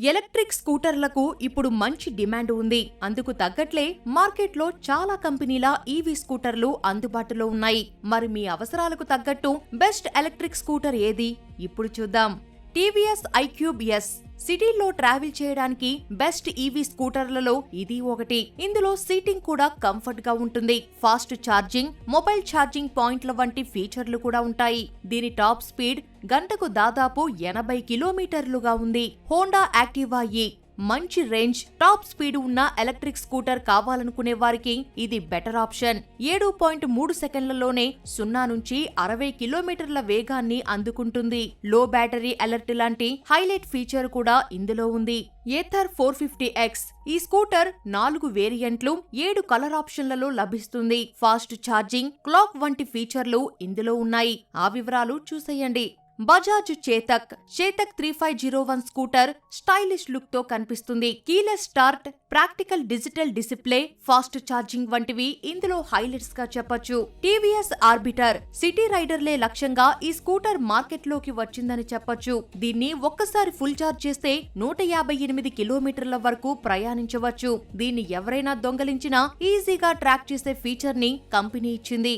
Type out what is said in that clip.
Electric స్కూటర్లకు ఇప్పుడు మంచి demand ఉంది. అందుకు తగ్గట్లే మార్కెట్లో చాలా కంపెనీల ఈవీ స్కూటర్లు అందుబాటులో ఉన్నాయి. మరి మీ అవసరాలకు తగ్గట్టు బెస్ట్ ఎలక్ట్రిక్ స్కూటర్ ఏది? ఇప్పుడు చూద్దాం. టీవీఎస్ ఐక్యూబ్ ఎస్ సిటీలో ట్రావెల్ చేయడానికి బెస్ట్ ఈవీ స్కూటర్లలో ఇది ఒకటి. ఇందులో సీటింగ్ కూడా కంఫర్ట్ గా ఉంటుంది. ఫాస్ట్ ఛార్జింగ్, మొబైల్ ఛార్జింగ్ పాయింట్ల వంటి ఫీచర్లు కూడా ఉంటాయి. దీని టాప్ స్పీడ్ గంటకు దాదాపు 80 కిలోమీటర్లుగా ఉంది. హోండా యాక్టివా ఈ మంచి రేంజ్, టాప్ స్పీడ్ ఉన్న ఎలక్ట్రిక్ స్కూటర్ కావాలనుకునే వారికి ఇది బెటర్ ఆప్షన్. 7.3 సెకండ్లలోనే 0 నుంచి 60 కిలోమీటర్ల వేగాన్ని అందుకుంటుంది. లో బ్యాటరీ అలర్ట్ లాంటి హైలైట్ ఫీచర్ కూడా ఇందులో ఉంది. ఏథర్ 450X ఈ స్కూటర్ 4 వేరియంట్లు, 7 కలర్ ఆప్షన్లలో లభిస్తుంది. ఫాస్ట్ ఛార్జింగ్, క్లాక్ వంటి ఫీచర్లు ఇందులో ఉన్నాయి. ఆ వివరాలు చూసేయండి. Bajaj Chetak 3501 scooter stylish look తో కనిపిస్తుంది. Keyless start, practical digital display, fast charging వంటివి ఇందులో హైలైట్స్ గా చెప్పొచ్చు. టీవీఎస్ ఆర్బిటర్ సిటీ రైడర్లే లక్ష్యంగా ఈ స్కూటర్ మార్కెట్ లోకి వచ్చిందని చెప్పొచ్చు. దీన్ని ఒక్కసారి ఫుల్ ఛార్జ్ చేస్తే 158 కిలోమీటర్ల వరకు ప్రయాణించవచ్చు. దీన్ని ఎవరైనా దొంగలించినా ఈజీగా ట్రాక్ చేసే ఫీచర్ ని కంపెనీ ఇచ్చింది.